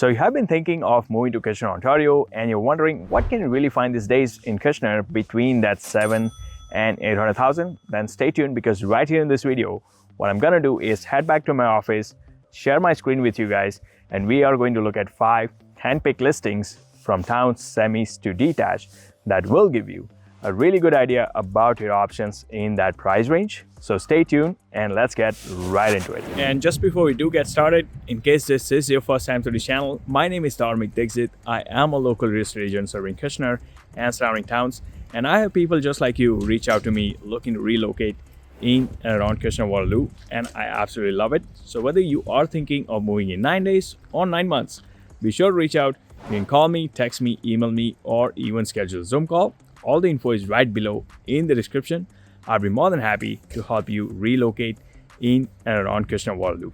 So you have been thinking of moving to Kitchener, Ontario, and you're wondering what can you really find these days in Kitchener between that 7 and 800,000? Then stay tuned, because right here in this video, what I'm gonna do is head back to my office, share my screen with you guys, and we are going to look at 5 hand-picked listings from towns, semis to detached that will give you a really good idea about your options in that price range. So stay tuned and let's get right into it. And just before we do get started, in case this is your first time to the channel, my name is Dixit. I am a local real estate agent serving Kitchener and surrounding towns, and I have people just like you reach out to me looking to relocate in and around Kitchener-Waterloo, and I absolutely love it. So whether you are thinking of moving in 9 days or 9 months, be sure to reach out. You can call me, text me, email me, or even schedule a Zoom call. All the info is right below in the description. I'll be more than happy to help you relocate in and around Kitchener-Waterloo.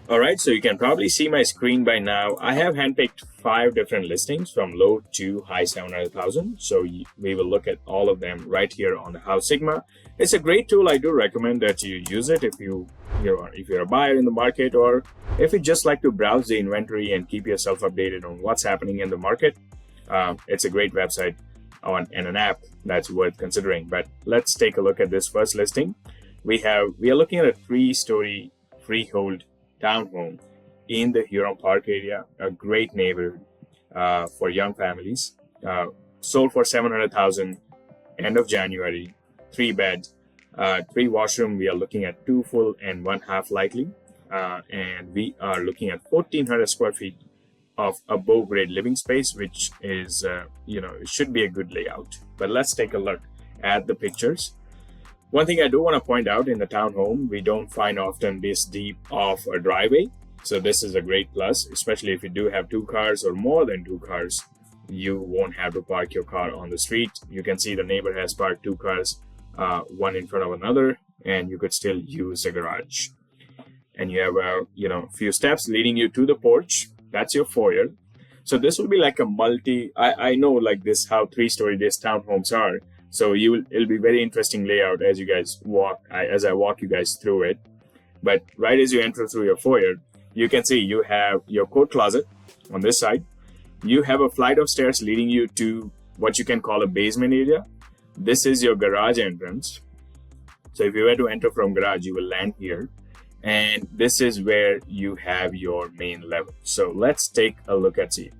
All right, so you can probably see my screen by now. I have handpicked 5 different listings from low to high 700,000. So we will look at all of them right here on the House Sigma. It's a great tool. I do recommend that you use it if you're a buyer in the market, or if you just like to browse the inventory and keep yourself updated on what's happening in the market. It's a great website and an app that's worth considering. But let's take a look at this first listing. We are looking at a 3-story freehold townhome in the Huron Park area, a great neighborhood for young families. Sold for 700,000 end of January. 3 bed, 3 washroom. We are looking at 2 full and 1 half likely, and we are looking at 1,400 square feet of above grade living space, which is it should be a good layout. But let's take a look at the pictures. One thing I do want to point out, in the townhome, we don't find often this deep of a driveway. So this is a great plus, especially if you do have 2 cars or more than 2 cars. You won't have to park your car on the street. You can see the neighbor has parked 2 cars, one in front of another, and you could still use the garage. And you have a few steps leading you to the porch. That's your foyer. So this will be like a I know like this how 3-story these townhomes are. So it'll be very interesting layout as you guys as I walk you guys through it. But right as you enter through your foyer, you can see you have your coat closet on this side. You have a flight of stairs leading you to what you can call a basement area. This is your garage entrance. So if you were to enter from garage, you will land here. And this is where you have your main level. So let's take a look at it.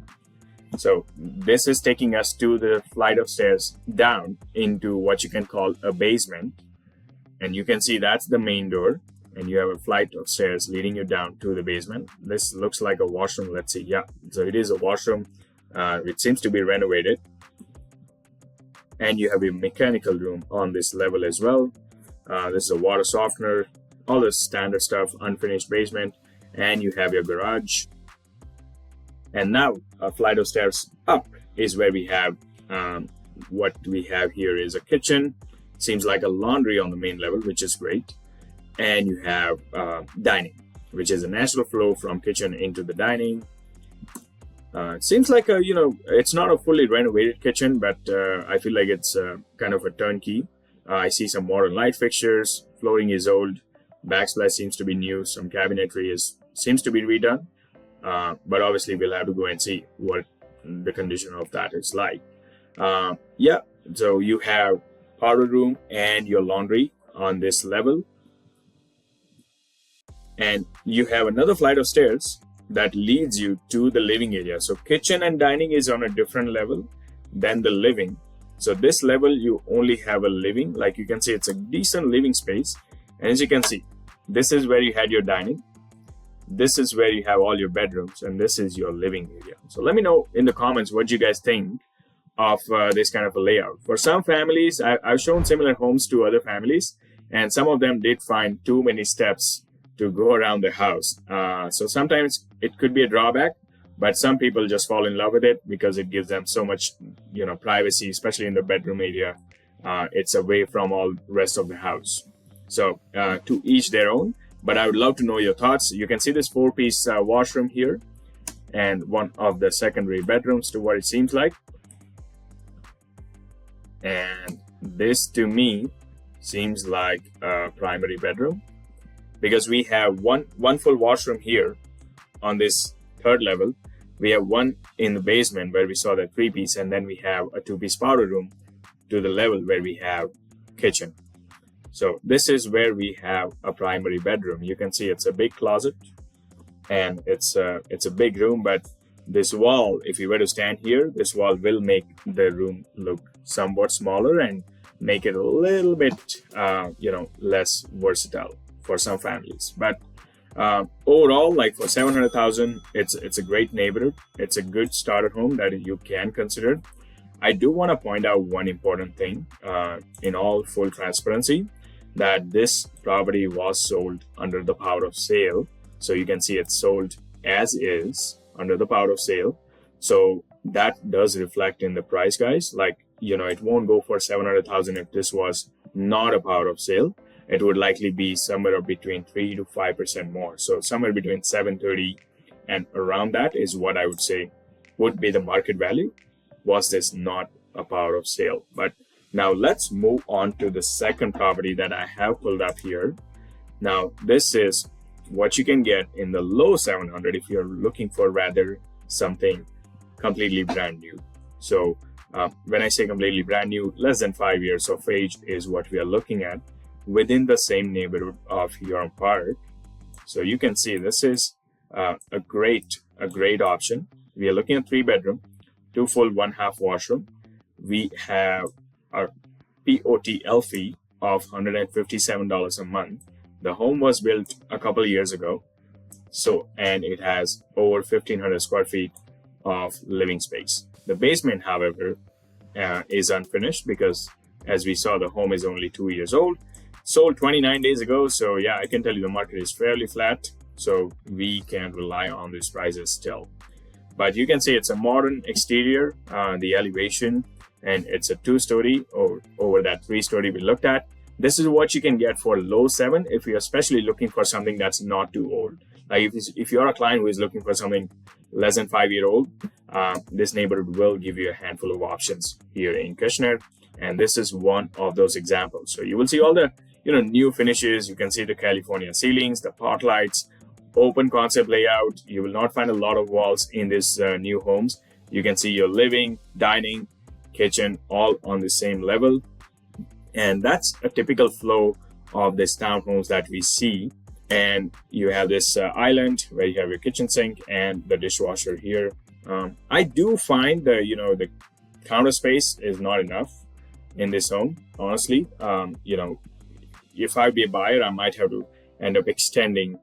So this is taking us to the flight of stairs down into what you can call a basement. And you can see that's the main door. And you have a flight of stairs leading you down to the basement. This looks like a washroom. Let's see. Yeah, so it is a washroom. It seems to be renovated. And you have a mechanical room on this level as well. This is a water softener. All the standard stuff, unfinished basement, and you have your garage. And now a flight of stairs up is where we have what we have here is a kitchen. Seems like a laundry on the main level, which is great. And you have dining, which is a natural flow from kitchen into the dining. Seems like it's not a fully renovated kitchen, but I feel like it's kind of a turnkey. I see some modern light fixtures. Flooring is old. Backsplash seems to be new. Some cabinetry seems to be redone. But obviously we'll have to go and see what the condition of that is like. Yeah, so you have powder room and your laundry on this level. And you have another flight of stairs that leads you to the living area. So kitchen and dining is on a different level than the living. So this level, you only have a living. Like you can see, it's a decent living space. And as you can see, this is where you had your dining. This is where you have all your bedrooms, and this is your living area. So let me know in the comments what you guys think of this kind of a layout. For some families, I've shown similar homes to other families, and some of them did find too many steps to go around the house. So sometimes it could be a drawback, but some people just fall in love with it because it gives them so much, privacy, especially in the bedroom area. It's away from all rest of the house. So to each their own, but I would love to know your thoughts. You can see this 4-piece washroom here and one of the secondary bedrooms to what it seems like. And this to me seems like a primary bedroom because we have one full washroom here on this 3rd level. We have one in the basement where we saw the 3-piece, and then we have a 2-piece powder room to the level where we have kitchen. So this is where we have a primary bedroom. You can see it's a big closet, and it's a big room, but this wall, if you were to stand here, this wall will make the room look somewhat smaller and make it a little bit less versatile for some families. But overall, like for 700,000, it's a great neighborhood. It's a good starter home that you can consider. I do want to point out one important thing in all full transparency, that this property was sold under the power of sale. So you can see it's sold as is under the power of sale. So that does reflect in the price, guys. Like, it won't go for 700,000 if this was not a power of sale. It would likely be somewhere between 3 to 5% more. So somewhere between 730 and around that is what I would say would be the market value, was this not a power of sale. But now let's move on to the second property that I have pulled up here. Now this is what you can get in the low 700 if you're looking for rather something completely brand new. So when I say completely brand new, less than 5 years of age is what we are looking at within the same neighborhood of Huron Park. So you can see this is a great option. We are looking at 3-bedroom, 2 full, 1 half washroom. We have a POTL fee of $157 a month. The home was built a couple of years ago, and it has over 1,500 square feet of living space. The basement, however, is unfinished because, as we saw, the home is only 2 years old. Sold 29 days ago, so yeah, I can tell you the market is fairly flat, so we can rely on these prices still. But you can see it's a modern exterior, the elevation, and it's a 2-story over that 3-story we looked at. This is what you can get for low 7 if you're especially looking for something that's not too old. Like if you're a client who is looking for something less than 5-year-old, this neighborhood will give you a handful of options here in Kushner, and this is one of those examples. So you will see all the new finishes. You can see the California ceilings, the pot lights, open concept layout. You will not find a lot of walls in these new homes. You can see your living, dining, kitchen all on the same level. And that's a typical flow of these townhomes that we see. And you have this island where you have your kitchen sink and the dishwasher here. I do find the counter space is not enough in this home, honestly. If I'd be a buyer, I might have to end up extending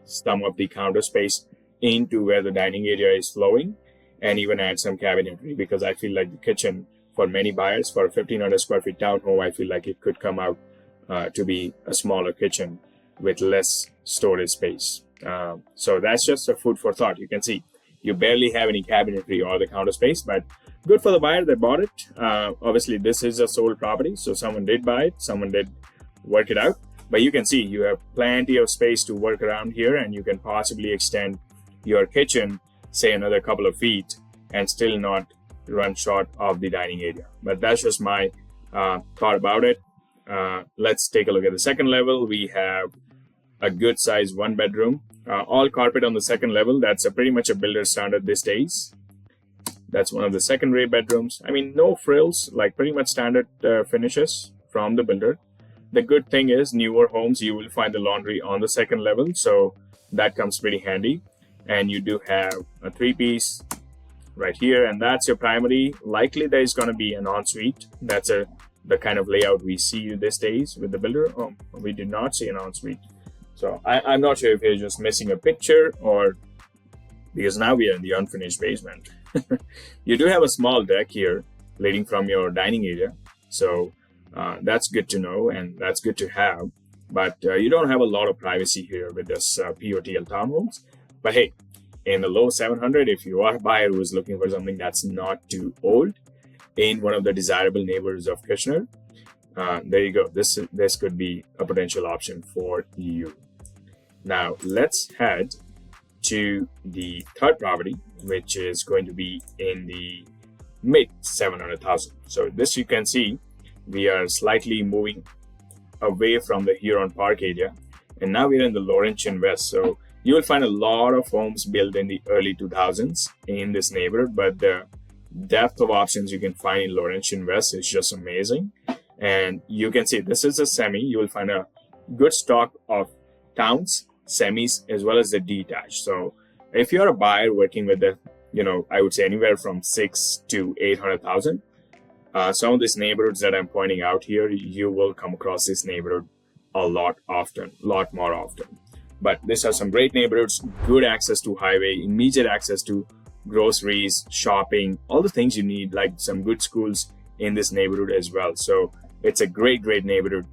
some of the counter space into where the dining area is flowing, and even add some cabinetry, because I feel like the kitchen, for many buyers, for a 1,500 square feet townhome, I feel like it could come out to be a smaller kitchen with less storage space. So that's just a food for thought. You can see you barely have any cabinetry or the counter space, but good for the buyer that bought it. Obviously, this is a sold property, so someone did buy it, someone did work it out. But you can see you have plenty of space to work around here, and you can possibly extend your kitchen, say another couple of feet, and still not run short of the dining area. But that's just my thought about it. Let's take a look at the second level. We have a good size 1-bedroom, all carpet on the second level. That's pretty much a builder standard these days. That's one of the secondary bedrooms. I mean, no frills, like pretty much standard finishes from the builder. The good thing is, newer homes, you will find the laundry on the second level, so that comes pretty handy. And you do have a 3-piece right here, and that's your primary. Likely there is going to be an ensuite. That's the kind of layout we see these days with the builder. Oh, we did not see an ensuite. So I'm not sure if you're just missing a picture, or because now we are in the unfinished basement. You do have a small deck here leading from your dining area, so that's good to know, and that's good to have. But you don't have a lot of privacy here with this POTL townhomes. But hey, in the low 700, if you are a buyer who is looking for something that's not too old in one of the desirable neighborhoods of Kushner, there you go. This could be a potential option for you. Now let's head to the third property, which is going to be in the mid 700,000. So this, you can see we are slightly moving away from the Huron Park area, and now we're in the Laurentian West. So You will find a lot of homes built in the early 2000s in this neighborhood, but the depth of options you can find in Laurentian West is just amazing. And you can see this is a semi. You will find a good stock of towns, semis, as well as the detached. So if you're a buyer working with the, I would say anywhere from 6 to 800,000, some of these neighborhoods that I'm pointing out here, you will come across this neighborhood a lot more often. But these are some great neighborhoods, good access to highway, immediate access to groceries, shopping, all the things you need, like some good schools in this neighborhood as well. So it's a great neighborhood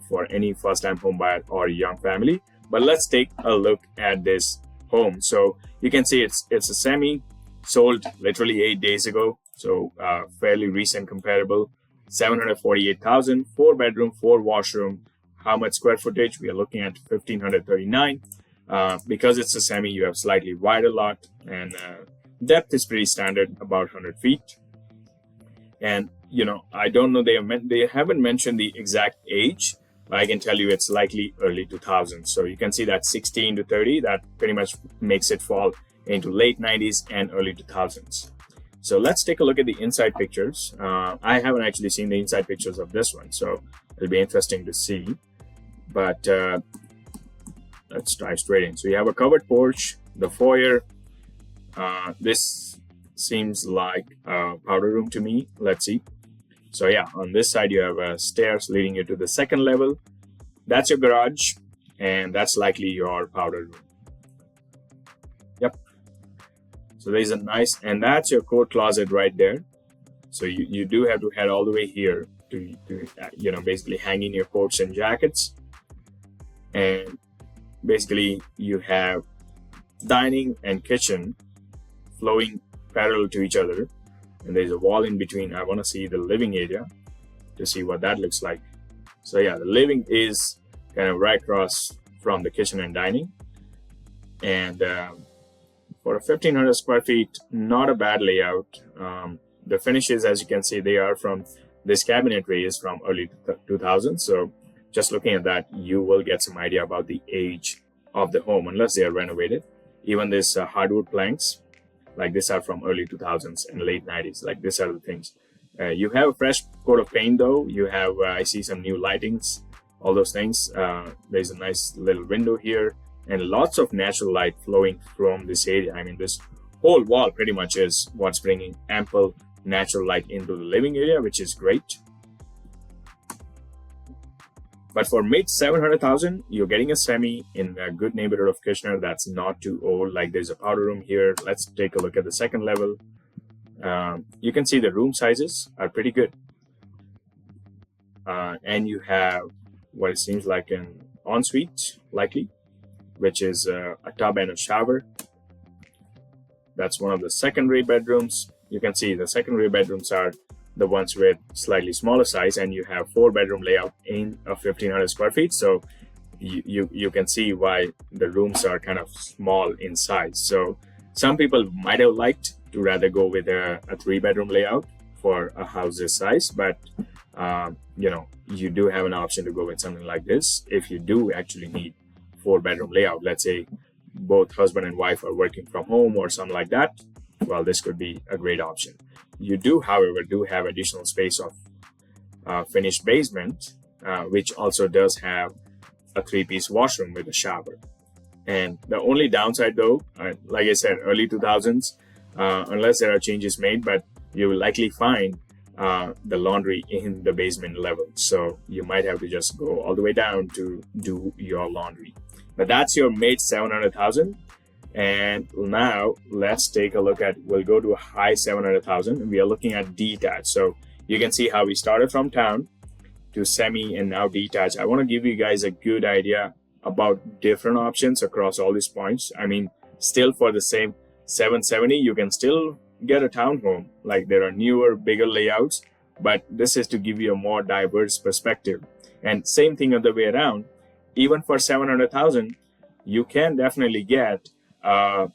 for any first-time home buyer or young family. But let's take a look at this home. So you can see it's a semi, sold literally 8 days ago. So fairly recent comparable, 748,000, 4-bedroom, 4-washroom. How much square footage? We are looking at 1,539. Because it's a semi, you have slightly wider lot, and depth is pretty standard, about 100 feet. And I don't know, they haven't mentioned the exact age, but I can tell you it's likely early 2000s. So you can see that 16 to 30, that pretty much makes it fall into late 90s and early 2000s. So let's take a look at the inside pictures. I haven't actually seen the inside pictures of this one, so it'll be interesting to see. But let's dive straight in. So you have a covered porch, the foyer. This seems like a powder room to me. Let's see. So yeah, on this side you have stairs leading you to the second level. That's your garage, and that's likely your powder room. Yep. So there's a nice, and that's your coat closet right there. So you do have to head all the way here to basically hang in your coats and jackets. And basically you have dining and kitchen flowing parallel to each other, and there's a wall in between. I want to see the living area to see what that looks like. So yeah, the living is kind of right across from the kitchen and dining, and for a 1,500 square feet, not a bad layout. The finishes, as you can see, they are from this cabinetry is from early 2000s. So just looking at that, you will get some idea about the age of the home, unless they are renovated. Even this hardwood planks, like this, are from early 2000s and late 90s. Like these are the things. You have a fresh coat of paint though. You have, I see some new lightings, all those things. There's a nice little window here and lots of natural light flowing from this area. I mean, this whole wall pretty much is what's bringing ample natural light into the living area, which is great. But for mid 700,000, you're getting a semi in a good neighborhood of Kitchener that's not too old. Like there's a powder room here. Let's take a look at the second level. You can see the room sizes are pretty good. And you have what it seems like an ensuite, likely, which is a tub and a shower. That's one of the secondary bedrooms. You can see the secondary bedrooms are the ones with slightly smaller size, and you have 4-bedroom layout in a 1,500 square feet. So you can see why the rooms are kind of small in size. So some people might have liked to rather go with a 3-bedroom layout for a house this size, but you do have an option to go with something like this if you do actually need 4-bedroom layout. Let's say both husband and wife are working from home or something like that. Well, this could be a great option. You do, however, have additional space of finished basement, which also does have a 3-piece washroom with a shower. And the only downside though, like I said, early 2000s, unless there are changes made, but you will likely find the laundry in the basement level. So you might have to just go all the way down to do your laundry. But that's your mid 700,000. And now let's take a look at, we'll go to a high 700,000, and we are looking at detached. So you can see how we started from town to semi and now detached. I want to give you guys a good idea about different options across all these points. I mean, still for the same 770, you can still get a townhome. Like there are newer, bigger layouts, but this is to give you a more diverse perspective. And same thing other way around. Even for 700,000, you can definitely get a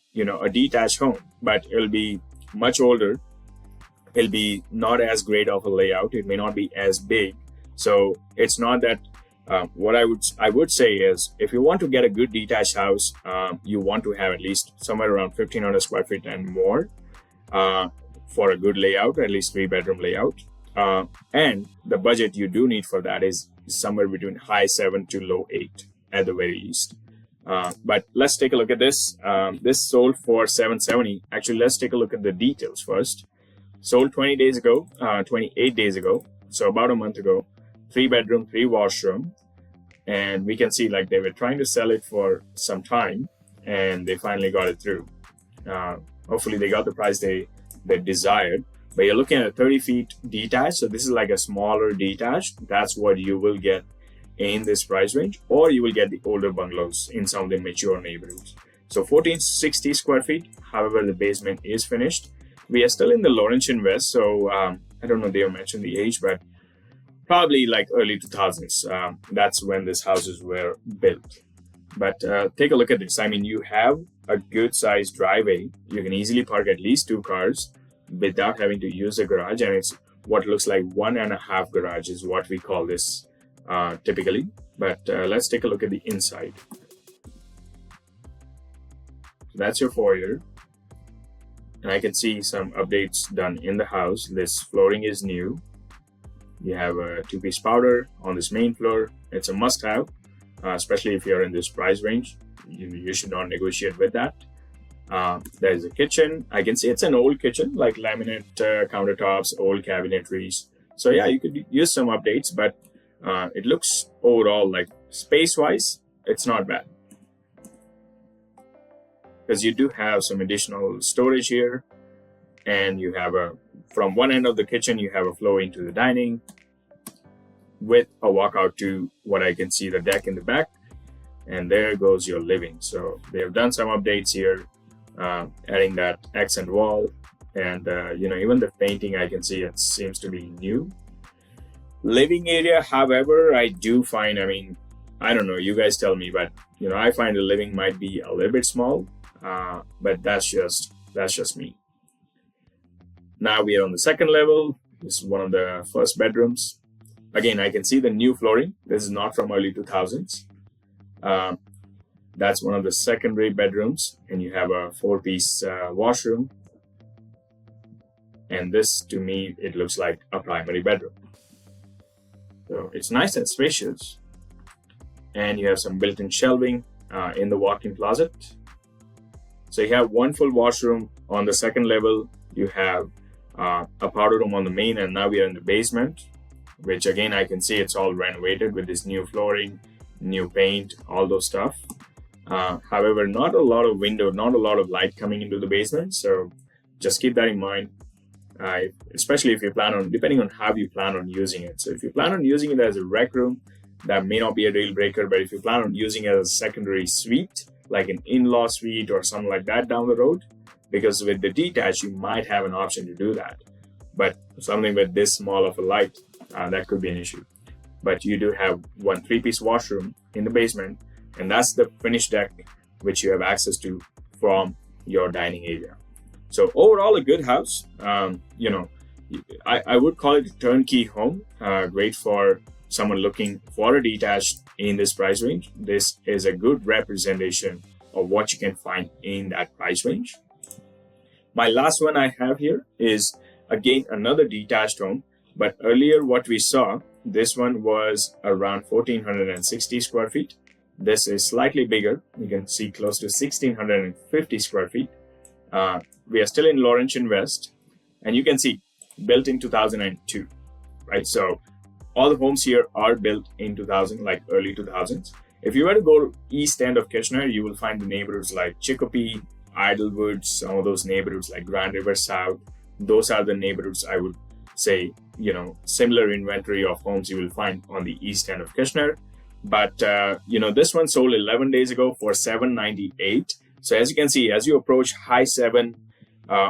detached home, but it'll be much older. It'll be not as great of a layout. It may not be as big. So it's not that What I would say is, if you want to get a good detached house, you want to have at least somewhere around 1,500 square feet and more for a good layout, at least 3-bedroom layout. And the budget you do need for that is somewhere between high 7 to low 8 at the very least. But let's take a look at this. This sold for $770. Actually, let's take a look at the details first. Sold 28 days ago, so about a month ago. 3-bedroom, 3-washroom, and we can see like they were trying to sell it for some time, and they finally got it through. Hopefully, they got the price they desired. But you're looking at a 30 feet detached, so this is like a smaller detached. That's what you will get in this price range, or you will get the older bungalows in some of the mature neighborhoods. So 1460 square feet. However, the basement is finished. We are still in the Laurentian West, so I don't know if they have mentioned the age, but probably like early 2000s. That's when these houses were built. But take a look at this. I mean, you have a good sized driveway. You can easily park at least 2 cars without having to use a garage. And it's what looks like 1.5 garage is what we call this typically. But let's take a look at the inside. So that's your foyer. And I can see some updates done in the house. This flooring is new. You have a 2-piece powder on this main floor. It's a must-have, especially if you're in this price range. You should not negotiate with that. There's a kitchen. I can see it's an old kitchen, like laminate countertops, old cabinetries. So yeah, you could use some updates, but it looks overall like space-wise, it's not bad. Because you do have some additional storage here, and you have from one end of the kitchen, you have a flow into the dining with a walkout to what I can see the deck in the back, and there goes your living. So they have done some updates here, adding that accent wall, and even the painting, I can see it seems to be new. Living area, however, I do find, I don't know, you guys tell me, but I find the living might be a little bit small, but that's just me. Now we are on the second level. This is one of the first bedrooms. Again, I can see the new flooring. This is not from early 2000s. That's one of the secondary bedrooms, and you have a 4-piece washroom. And this, to me, it looks like a primary bedroom. So it's nice and spacious. And you have some built-in shelving in the walk-in closet. So you have one full washroom on the second level. You have a powder room on the main, and now we are in the basement, which again, I can see it's all renovated with this new flooring, new paint, all those stuff. However, not a lot of window, not a lot of light coming into the basement. So just keep that in mind, especially if you plan on, depending on how you plan on using it. So if you plan on using it as a rec room, that may not be a deal breaker, but if you plan on using it as a secondary suite, like an in-law suite or something like that down the road, because with the detached, you might have an option to do that. But something with this small of a light, that could be an issue. But you do have one 3-piece washroom in the basement, and that's the finished deck, which you have access to from your dining area. So overall, a good house. I would call it a turnkey home. Great for someone looking for a detached in this price range. This is a good representation of what you can find in that price range. My last one I have here is, again, another detached home. But earlier what we saw, this one was around 1,460 square feet. This is slightly bigger. You can see close to 1,650 square feet. We are still in Laurentian West. And you can see built in 2002, right? So all the homes here are built in 2000, like early 2000s. If you were to go to east end of Kitchener, you will find the neighborhoods like Chicopee, Idlewood, some of those neighborhoods like Grand River South. Those are the neighborhoods I would say, similar inventory of homes you will find on the east end of Kitchener. But, this one sold 11 days ago for $798. So as you can see, as you approach high 7,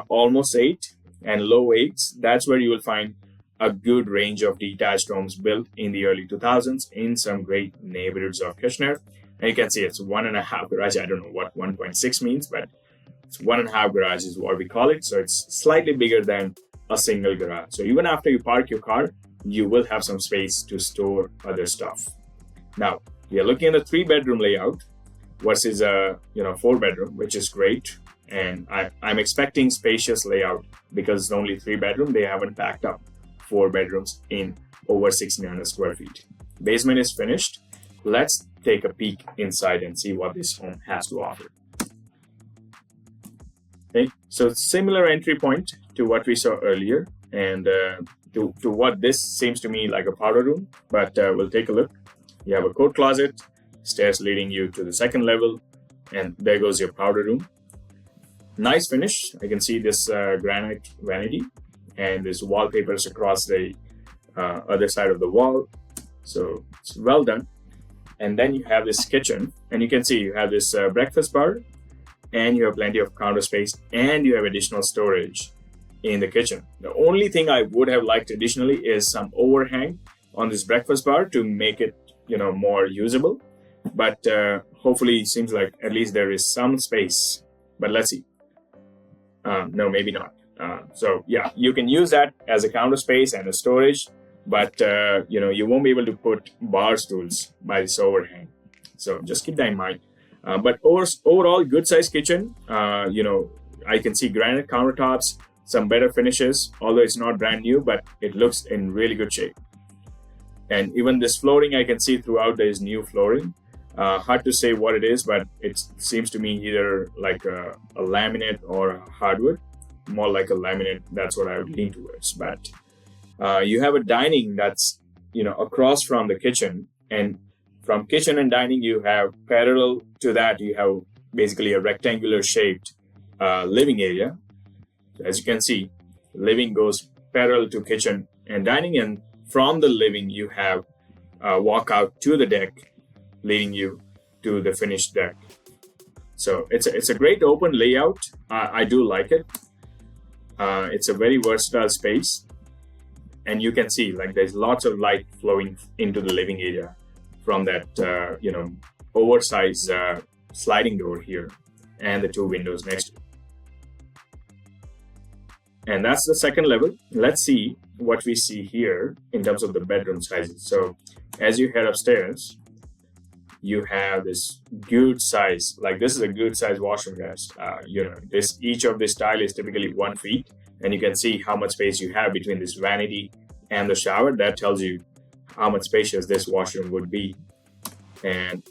almost 8 and low 8s, that's where you will find a good range of detached homes built in the early 2000s in some great neighborhoods of Kitchener. And you can see it's 1.5 garage. I don't know what 1.6 means, but it's 1.5 garage is what we call it. So it's slightly bigger than a single garage. So even after you park your car, you will have some space to store other stuff. Now, we are looking at a 3-bedroom layout versus a 4-bedroom, which is great. And I'm expecting spacious layout because it's only 3-bedroom. They haven't packed up 4 bedrooms in over 1,600 square feet. Basement is finished. Let's take a peek inside and see what this home has to offer. Okay, so similar entry point to what we saw earlier, and to what this seems to me like a powder room, but we'll take a look. You have a coat closet, stairs leading you to the 2nd level, and there goes your powder room. Nice finish. I can see this granite vanity and there's wallpapers across the other side of the wall. So it's well done. And then you have this kitchen, and you can see you have this breakfast bar, and you have plenty of counter space, and you have additional storage in the kitchen. The only thing I would have liked additionally is some overhang on this breakfast bar to make it, more usable. But hopefully, it seems like at least there is some space. But let's see. No, maybe not. So yeah, you can use that as a counter space and a storage, but you won't be able to put bar stools by this overhang. So just keep that in mind. But overall, good sized kitchen. I can see granite countertops, some better finishes, although it's not brand new, but it looks in really good shape. And even this flooring, I can see throughout there is new flooring. Hard to say what it is, but it seems to me either like a laminate or a hardwood. More like a laminate, that's what I would lean towards. But you have a dining that's across from the kitchen, and from kitchen and dining you have parallel to that you have basically a rectangular shaped living area. As you can see, living goes parallel to kitchen and dining, and from the living you have walk out to the deck, leading you to the finished deck. So it's a great open layout. I do like it. It's a very versatile space, and you can see like there's lots of light flowing into the living area from that oversized sliding door here and the 2 windows next to it. And that's the 2nd level. Let's see what we see here in terms of the bedroom sizes. So as you head upstairs, you have this good size, like this is a good size washroom, guys. Each of this tile is typically 1 feet, and you can see how much space you have between this vanity and the shower. That tells you how much spacious this washroom would be. And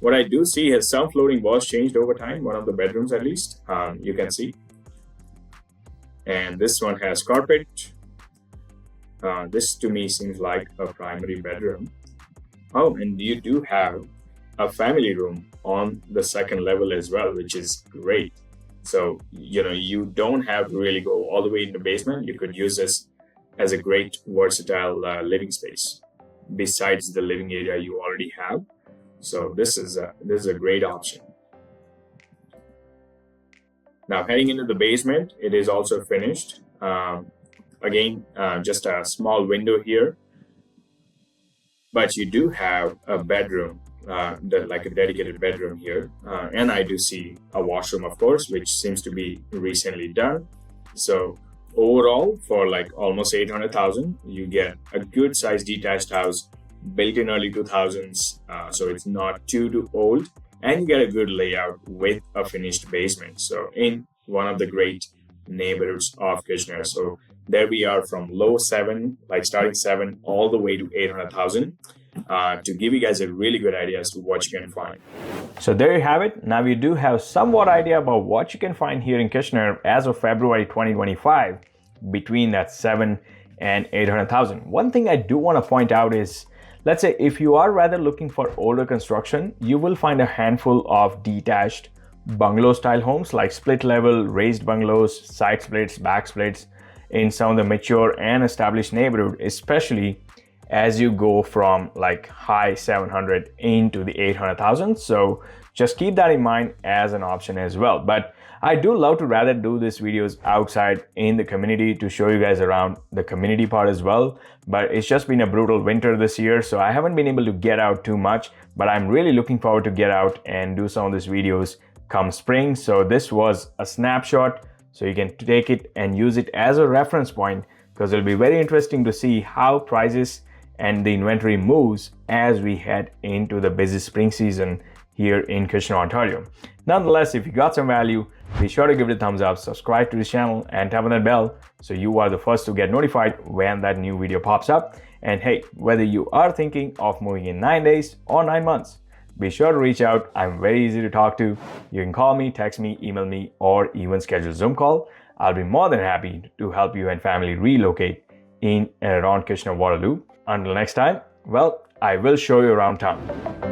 what I do see is some flooring was changed over time, one of the bedrooms at least, you can see. And this one has carpet. This to me seems like a primary bedroom. Oh, and you do have a family room on the 2nd level as well, which is great. So, you don't have to really go all the way in the basement. You could use this as a great versatile living space besides the living area you already have. So this is a great option. Now heading into the basement, it is also finished. Again, just a small window here, but you do have a bedroom, like a dedicated bedroom here. And I do see a washroom, of course, which seems to be recently done. So overall, for like almost 800,000, you get a good sized detached house built in early 2000s. So it's not too old, and you get a good layout with a finished basement. So in one of the great neighborhoods of Kitchener. So there we are from low 7, like starting 7 all the way to 800,000 to give you guys a really good idea as to what you can find. So there you have it. Now you do have somewhat idea about what you can find here in Kitchener as of February 2025 between that 7 and 800,000. One thing I do want to point out is, let's say if you are rather looking for older construction, you will find a handful of detached bungalow style homes like split level, raised bungalows, side splits, back splits in some of the mature and established neighborhood, especially as you go from like high 700 into the 800,000. So just keep that in mind as an option as well. But I do love to rather do these videos outside in the community to show you guys around the community part as well. But it's just been a brutal winter this year, so I haven't been able to get out too much, but I'm really looking forward to get out and do some of these videos come spring. So this was a snapshot, so you can take it and use it as a reference point, because it'll be very interesting to see how prices and the inventory moves as we head into the busy spring season here in Kitchener, Ontario. Nonetheless, if you got some value, be sure to give it a thumbs up, subscribe to this channel, and tap on that bell so you are the first to get notified when that new video pops up. And hey, whether you are thinking of moving in 9 days or 9 months, be sure to reach out. I'm very easy to talk to. You can call me, text me, email me, or even schedule a Zoom call. I'll be more than happy to help you and family relocate in and around Kitchener-Waterloo. Until next time, well, I will show you around town.